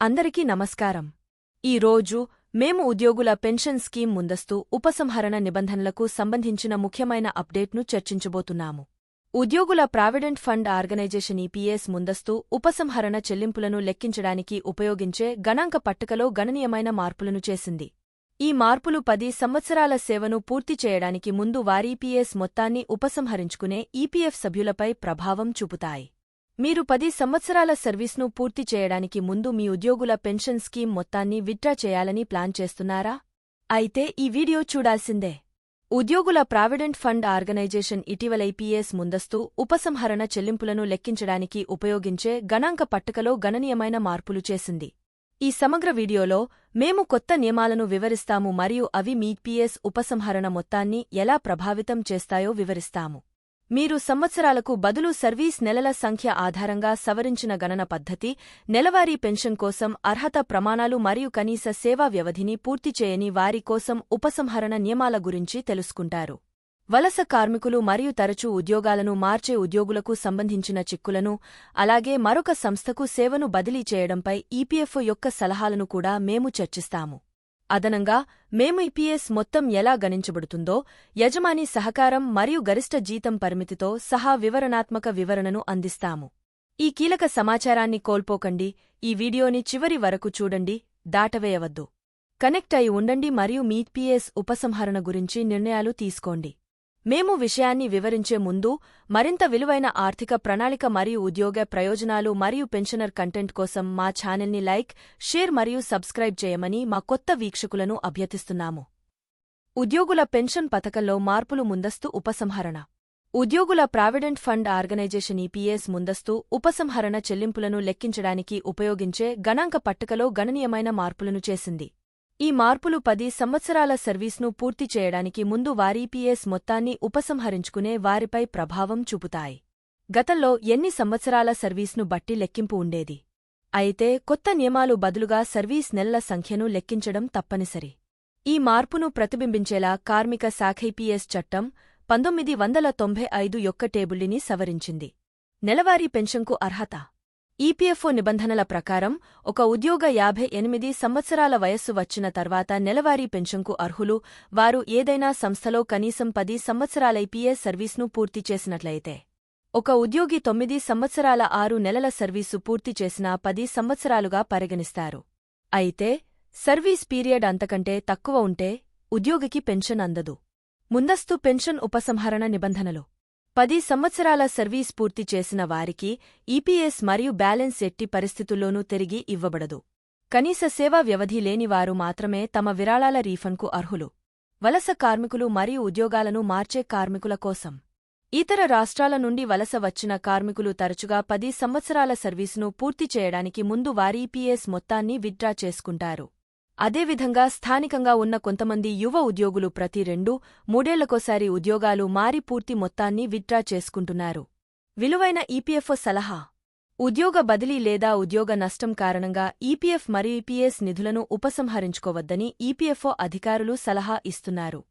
అందరికీ నమస్కారం. ఈ రోజు మేము ఉద్యోగుల పెన్షన్ స్కీమ్ ముందస్తు ఉపసంహరణ నిబంధనలకు సంబంధించిన ముఖ్యమైన అప్డేట్ను చర్చించబోతున్నాము. ఉద్యోగుల ప్రావిడెంట్ ఫండ్ ఆర్గనైజేషన్ ఈపీఎస్ ముందస్తు ఉపసంహరణ చెల్లింపులను లెక్కించడానికి ఉపయోగించే గణాంక పట్టికలో గణనీయమైన మార్పులను చేసింది. ఈ మార్పులు 10 సంవత్సరాల సేవను పూర్తి చేయడానికి ముందు వారీపీఎస్ మొత్తాన్ని ఉపసంహరించుకునే ఈపీఎఫ్ సభ్యులపై ప్రభావం చూపుతాయి. మీరు 10 సంవత్సరాల సర్వీస్ను పూర్తి చేయడానికి ముందు మీ ఉద్యోగుల పెన్షన్ స్కీమ్ మొత్తాన్ని విత్డ్రా చేయాలని ప్లాన్ చేస్తున్నారా? అయితే ఈ వీడియో చూడాల్సిందే. ఉద్యోగుల ప్రావిడెంట్ ఫండ్ ఆర్గనైజేషన్ ఇటీవల ఈపీఎస్ ముందస్తు ఉపసంహరణ చెల్లింపులను లెక్కించడానికి ఉపయోగించే గణాంక పట్టికలో గణనీయమైన మార్పులు చేసింది. ఈ సమగ్ర వీడియోలో మేము కొత్త నియమాలను వివరిస్తాము మరియు అవి మీ ఈపీఎస్ ఉపసంహరణ మొత్తాన్ని ఎలా ప్రభావితం చేస్తాయో వివరిస్తాము. మీరు సంవత్సరాలకు బదులు సర్వీస్ నెలల సంఖ్య ఆధారంగా సవరించిన గణన పద్ధతి, నెలవారీ పెన్షన్ కోసం అర్హత ప్రమాణాలు మరియు కనీస సేవా వ్యవధిని పూర్తి చేయని వారి కోసం ఉపసంహరణ నియమాల గురించి తెలుసుకుంటారు. వలస కార్మికులు మరియు తరచూ ఉద్యోగాలను మార్చే ఉద్యోగులకు సంబంధించిన చిక్కులను, అలాగే మరొక సంస్థకు సేవను బదిలీ చేయడంపై ఈపీఎఫ్ఓ యొక్క సలహాలను కూడా మేము చర్చిస్తాము. అదనంగా, మేము ఈపీఎస్ మొత్తం ఎలా గణించబడుతుందో, యజమాని సహకారం మరియు గరిష్ట జీతం పరిమితితో సహా వివరణాత్మక వివరణను అందిస్తాము. ఈ కీలక సమాచారాన్ని కోల్పోకండి. ఈ వీడియోని చివరి వరకు చూడండి, దాటవేయవద్దు. కనెక్ట్ అయి ఉండండి మరియు మీ ఈపీఎస్ ఉపసంహరణ గురించి నిర్ణయాలు తీసుకోండి. మేము విషయాన్ని వివరించే ముందు, మరింత విలువైన ఆర్థిక ప్రణాళిక మరియు ఉద్యోగ ప్రయోజనాలు మరియు పెన్షనర్ కంటెంట్ కోసం మా ఛానల్ని లైక్, షేర్ మరియు సబ్స్క్రైబ్ చేయమని మా కొత్త వీక్షకులను అభ్యర్థిస్తున్నాము. ఉద్యోగుల పెన్షన్ పథకంలో మార్పులు ముందస్తు ఉపసంహరణ. ఉద్యోగుల ప్రావిడెంట్ ఫండ్ ఆర్గనైజేషన్ ఈపీఎస్ ముందస్తు ఉపసంహరణ చెల్లింపులను లెక్కించడానికి ఉపయోగించే గణాంక పట్టికలో గణనీయమైన మార్పులను చేసింది. ఈ మార్పులు 10 సంవత్సరాల సర్వీస్ను పూర్తి చేయడానికి ముందు వారీపీఎస్ మొత్తాన్ని ఉపసంహరించుకునే వారిపై ప్రభావం చూపుతాయి. గతంలో ఎన్ని సంవత్సరాల సర్వీస్ను బట్టి లెక్కింపు ఉండేది. అయితే కొత్త నియమాలు బదులుగా సర్వీస్ నెలల సంఖ్యను లెక్కించడం తప్పనిసరి. ఈ మార్పును ప్రతిబింబించేలా కార్మిక శాఖ ఈపీఎస్ చట్టం 1995 యొక్క టేబుల్ని సవరించింది. నెలవారీ పెన్షన్కు అర్హత. ఈపీఎఫ్ఓ నిబంధనల ప్రకారం ఒక ఉద్యోగ 58 సంవత్సరాల వయస్సు వచ్చిన తర్వాత నెలవారీ పెన్షన్కు అర్హులు వారు ఏదైనా సంస్థలో కనీసం 10 సంవత్సరాల ఈపీఎస్ సర్వీస్ను పూర్తి చేసినట్లయితే. ఒక ఉద్యోగి 9 సంవత్సరాల 6 నెలల సర్వీసు పూర్తి చేసినా 10 సంవత్సరాలుగా పరిగణిస్తారు. అయితే సర్వీస్ పీరియడ్ అంతకంటే తక్కువ ఉంటే ఉద్యోగికి పెన్షన్ అందదు. ముందస్తు పెన్షన్ ఉపసంహరణ నిబంధనలు. 10 సంవత్సరాల సర్వీస్ పూర్తి చేసిన వారికి ఈపీఎస్ మరియు బ్యాలెన్స్ ఎట్టి పరిస్థితుల్లోనూ తిరిగి ఇవ్వబడదు. కనీస సేవా వ్యవధి లేనివారు మాత్రమే తమ విరాళాల రీఫండ్కు అర్హులు. వలస కార్మికులు మరియు ఉద్యోగాలను మార్చే కార్మికుల కోసం. ఇతర రాష్ట్రాల నుండి వలస వచ్చిన కార్మికులు తరచుగా 10 సంవత్సరాల సర్వీసును పూర్తి చేయడానికి ముందు వారి ఈపీఎస్ మొత్తాన్ని విత్డ్రా చేసుకుంటారు. అదేవిధంగా స్థానికంగా ఉన్న కొంతమంది యువ ఉద్యోగులు ప్రతి 2-3 ఏళ్లకోసారి ఉద్యోగాలు మారి పూర్తి మొత్తాన్ని విత్డ్రా చేసుకుంటున్నారు. విలువైన ఈపీఎఫ్ఓ సలహా. ఉద్యోగ బదిలీ లేదా ఉద్యోగ నష్టం కారణంగా ఈపీఎఫ్ మరియు ఈపీఎస్ నిధులను ఉపసంహరించుకోవద్దని ఈపీఎఫ్ఓ అధికారులు సలహా ఇస్తున్నారు.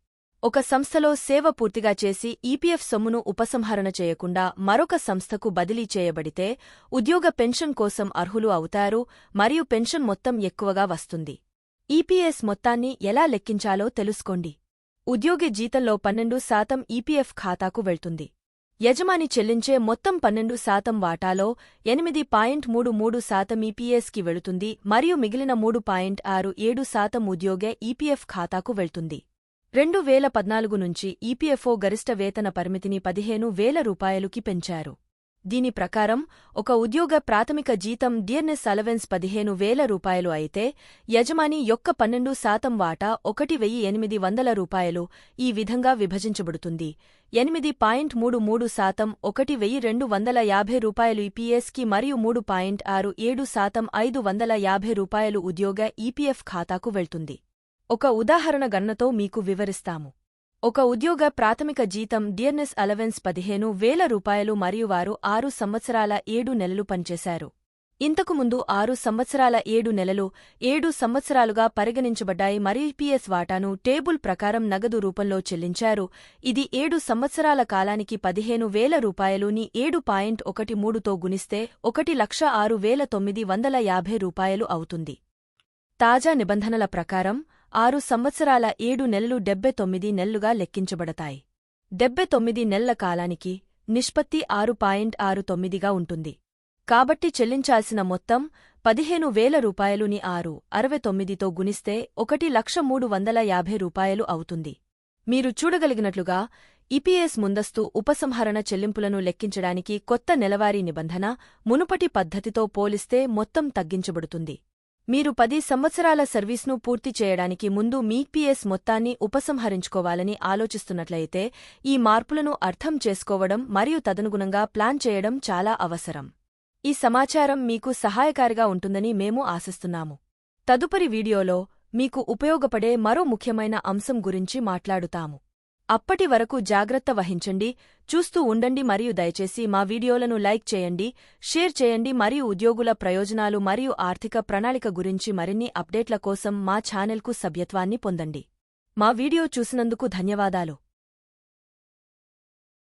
ఒక సంస్థలో సేవ పూర్తిగా చేసి ఈపీఎఫ్ సొమ్మును ఉపసంహరణ చేయకుండా మరొక సంస్థకు బదిలీ చేయబడితే ఉద్యోగ పెన్షన్ కోసం అర్హులు అవుతారు మరియు పెన్షన్ మొత్తం ఎక్కువగా వస్తుంది. ఈపీఎస్ మొత్తాన్ని ఎలా లెక్కించాలో తెలుసుకోండి. ఉద్యోగి జీతంలో 12% ఈపీఎఫ్ ఖాతాకు వెళ్తుంది. యజమాని చెల్లించే మొత్తం 12% వాటాలో 8.33% ఈపీఎస్కి వెళుతుంది మరియు మిగిలిన 3.67% ఉద్యోగ ఈపీఎఫ్ ఖాతాకు వెళ్తుంది. 2014 నుంచి ఈపీఎఫ్ఓ గరిష్ట వేతన పరిమితిని 15,000 రూపాయలుకి పెంచారు. దీని ప్రకారం ఒక ఉద్యోగ ప్రాథమిక జీతం డియర్నెస్ అలవెన్స్ 15,000 రూపాయలు అయితే యజమాని యొక్క 12% వాటా 1,800 రూపాయలు ఈ విధంగా విభజించబడుతుంది. 8.33% 1,250 రూపాయలు ఈపీఎస్కి మరియు 3.67% 550 రూపాయలు ఉద్యోగ ఈపీఎఫ్ ఖాతాకు వెళ్తుంది. ఒక ఉదాహరణ గణనతో మీకు వివరిస్తాము. ఒక ఉద్యోగ ప్రాథమిక జీతం డియర్నెస్ అలవెన్స్ 15,000 రూపాయలు మరియు వారు 6 సంవత్సరాల 7 నెలలు పనిచేశారు. ఇంతకుముందు 6 సంవత్సరాల 7 నెలలు 7 సంవత్సరాలుగా పరిగణించబడ్డాయి మరియు ఈపీఎస్ వాటాను టేబుల్ ప్రకారం నగదు రూపంలో చెల్లించారు. ఇది 7 సంవత్సరాల కాలానికి 15,000 రూపాయలుని 7.13తో గుణిస్తే 1,06,950 రూపాయలు అవుతుంది. తాజా నిబంధనల ప్రకారం 6 సంవత్సరాల 7 నెలలు 79 నెలలుగా లెక్కించబడతాయి. 79 నెలల కాలానికి నిష్పత్తి 6.69గా ఉంటుంది. కాబట్టి చెల్లించాల్సిన మొత్తం 15,000 రూపాయలుని 6.69తో గుణిస్తే 1,03,50 రూపాయలు అవుతుంది. మీరు చూడగలిగినట్లుగా ఈపీఎస్ ముందస్తు ఉపసంహరణ చెల్లింపులను లెక్కించడానికి కొత్త నెలవారీ నిబంధన మునుపటి పద్ధతితో పోలిస్తే మొత్తం తగ్గించబడుతుంది. మీరు 10 సంవత్సరాల సర్వీస్ను పూర్తి చేయడానికి ముందు మీ ఈపీఎస్ మొత్తాన్ని ఉపసంహరించుకోవాలని ఆలోచిస్తున్నట్లయితే ఈ మార్పులను అర్థం చేసుకోవడం మరియు తదనుగుణంగా ప్లాన్ చేయడం చాలా అవసరం. ఈ సమాచారం మీకు సహాయకారిగా ఉంటుందని మేము ఆశిస్తున్నాము. తదుపరి వీడియోలో మీకు ఉపయోగపడే మరో ముఖ్యమైన అంశం గురించి మాట్లాడుతాము. అప్పటి వరకు జాగ్రత్త వహించండి, చూస్తూ ఉండండి మరియు దయచేసి మా వీడియోలను లైక్ చేయండి, షేర్ చేయండి మరియు ఉద్యోగుల ప్రయోజనాలు మరియు ఆర్థిక ప్రణాళిక గురించి మరిన్ని అప్డేట్ల కోసం మా ఛానెల్కు సభ్యత్వాన్ని పొందండి. మా వీడియో చూసినందుకు ధన్యవాదాలు.